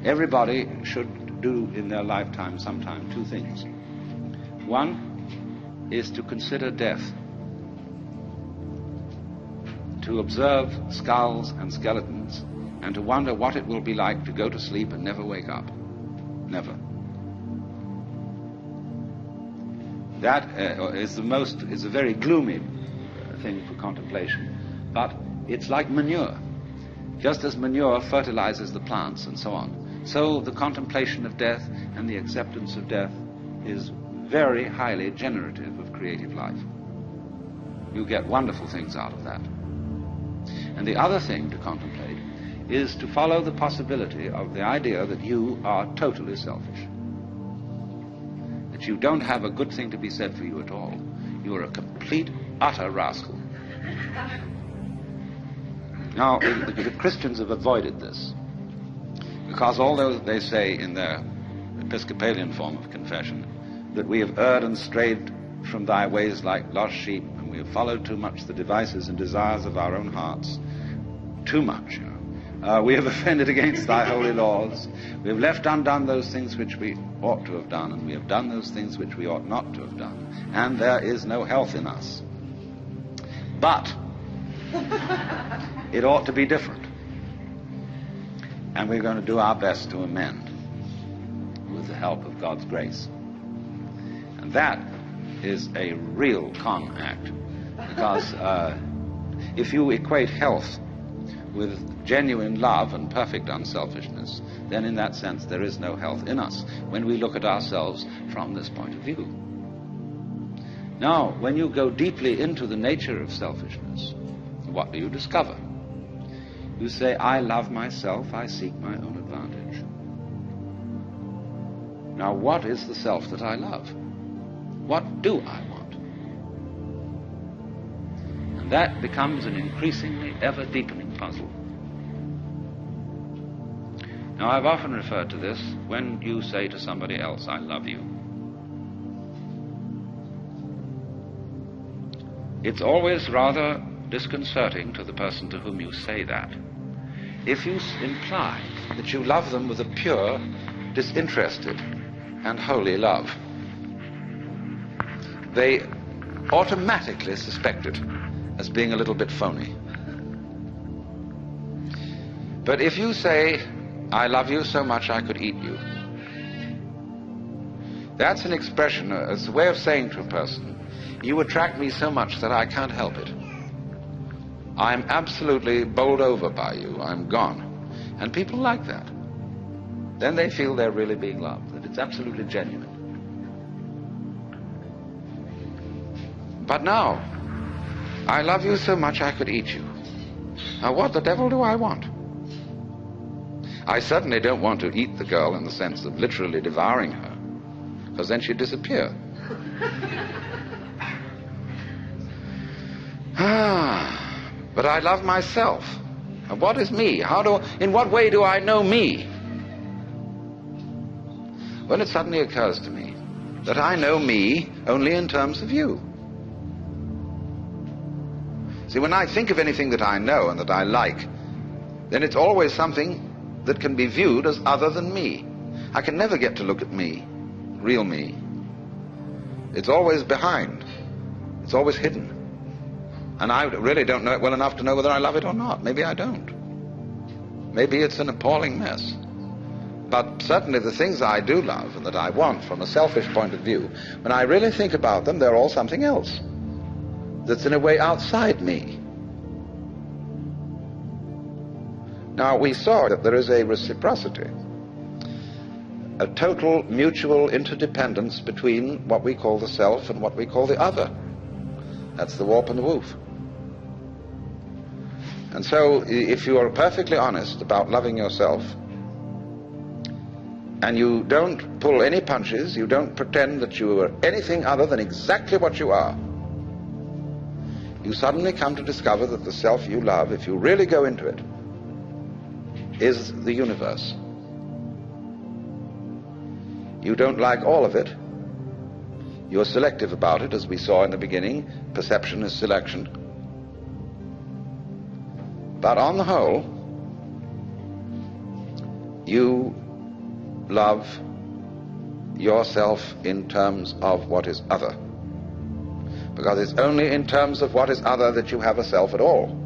Everybody should do in their lifetime sometime two things. One is to consider death, to observe skulls and skeletons, and to wonder what it will be like to go to sleep and never wake up. Never. That is a very gloomy thing for contemplation, but it's like manure. Just as manure fertilizes the plants and so on, so the contemplation of death and the acceptance of death is very highly generative of creative life. You get wonderful things out of that. And the other thing to contemplate is to follow the possibility of the idea that you are totally selfish. That you don't have a good thing to be said for you at all. You are a complete, utter rascal. Now, the Christians have avoided this, because although they say in their Episcopalian form of confession that we have erred and strayed from thy ways like lost sheep, and we have followed too much the devices and desires of our own hearts, too much, you know. We have offended against thy holy laws, we have left undone those things which we ought to have done, and we have done those things which we ought not to have done, and there is no health in us. But it ought to be different. And we're going to do our best to amend with the help of God's grace. And that is a real con act. Because if you equate health with genuine love and perfect unselfishness, then in that sense there is no health in us when we look at ourselves from this point of view. Now, when you go deeply into the nature of selfishness, what do you discover? You say, I love myself, I seek my own advantage. Now, what is the self that I love? What do I want? And that becomes an increasingly ever-deepening puzzle. Now, I've often referred to this when you say to somebody else, I love you. It's always rather disconcerting to the person to whom you say that if you imply that you love them with a pure, disinterested, and holy love. They automatically suspect it as being a little bit phony. But if you say, I love you so much I could eat you, that's an expression, it's a way of saying to a person, you attract me so much that I can't help it. I'm absolutely bowled over by you. I'm gone. And people like that. Then they feel they're really being loved, that it's absolutely genuine. But now, I love you so much I could eat you. Now, what the devil do I want? I certainly don't want to eat the girl in the sense of literally devouring her, because then she'd disappear. But I love myself. And what is me? In what way do I know me? Well, it suddenly occurs to me that I know me only in terms of you. See, when I think of anything that I know and that I like, then it's always something that can be viewed as other than me. I can never get to look at me, real me. It's always behind. It's always hidden. And I really don't know it well enough to know whether I love it or not. Maybe I don't. Maybe it's an appalling mess. But certainly the things I do love and that I want from a selfish point of view, when I really think about them, they're all something else that's in a way outside me. Now, we saw that there is a reciprocity, a total mutual interdependence between what we call the self and what we call the other. That's the warp and the woof. And so, if you are perfectly honest about loving yourself, and you don't pull any punches, you don't pretend that you are anything other than exactly what you are, you suddenly come to discover that the self you love, if you really go into it, is the universe. You don't like all of it. You're selective about it, as we saw in the beginning. Perception is selection. But on the whole, you love yourself in terms of what is other. Because it's only in terms of what is other that you have a self at all.